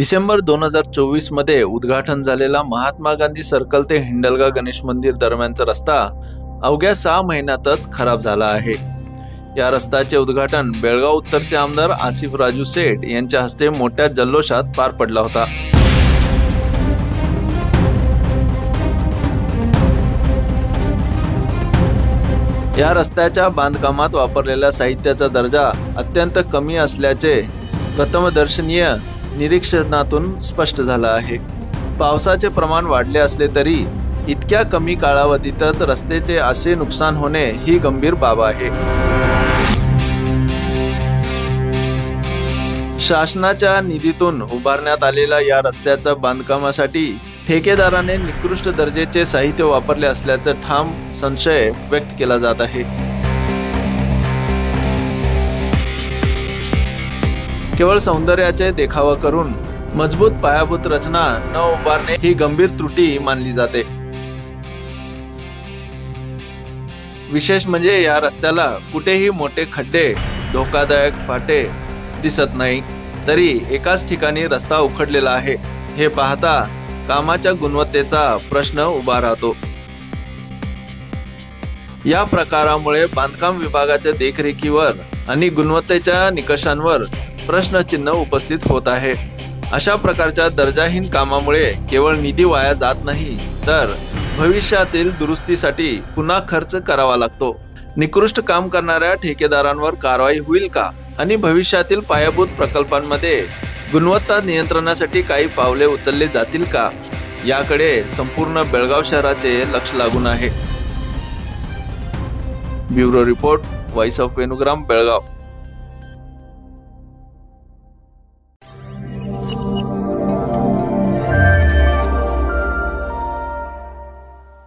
डिसेंबर 2024 मध्ये उद्घाटन झालेला महात्मा गांधी सर्कल ते हिंडलगा गणेश मंदिर दरम्यानचा रस्ता अवघ्या 6 महिन्यातच खराब झाला आहे। या रस्त्याचे उद्घाटन बेळगाव उत्तरचे आमदार आसिफ राजू सेठ यांच्या हस्ते मोठ्या जल्लोषात पार पडला होता। या रस्त्याच्या बांधकामात वापरलेल्या साहित्याचा दर्जा अत्यंत कमी असल्याचे प्रथमदर्शनीय निरीक्षणातून स्पष्ट झालं आहे। पावसाचे प्रमाण वाढले असले तरी इतक्या कमी कालावधीतच रस्त्याचे असे नुकसान होणे ही गंभीर बाब आहे। शासनाच्या निधीतून उभारण्यात आलेल्या या रस्त्याच्या बांधकामासाठी ठेकेदाराने निकृष्ट दर्जाचे साहित्य वापरले असल्याचा ठाम संशय व्यक्त केला जात आहे। केवळ सौंदर्याचे देखावा करून मजबूत पायाभूत रचना न उभारणे ही गंभीर त्रुटी मानली जाते। विशेष म्हणजे या रस्त्याला कुठेही मोठे खड्डे, धोकादायक फाटे दिसत नाही, तरी एकाच ठिकाणी रस्ता उखडलेला आहे। हे पाहता कामाच्या गुणवत्तेचा प्रश्न उभा राहतो। या प्रकारामुळे बांधकाम विभागाच्या देखरेखीवर आणि गुणवत्तेच्या निकषांवर प्रश्नचिन्ह उपस्थित होत आहे। अशा प्रकारच्या दर्जाहीन कामामुळे केवळ निधी वाया जात नाही, तर भविष्यातील दुरुस्तीसाठी पुन्हा खर्च करावा लागतो। निकृष्ट काम करणाऱ्या ठेकेदारांवर कारवाई होईल का आणि भविष्यातील पायाभूत प्रकल्पांमध्ये गुणवत्ता नियंत्रणासाठी काही पावले उचलले जातील का, याकडे संपूर्ण बेळगाव शहराचे लक्ष लागून आहे। Bureau report, voice of Venugram, Belgaum.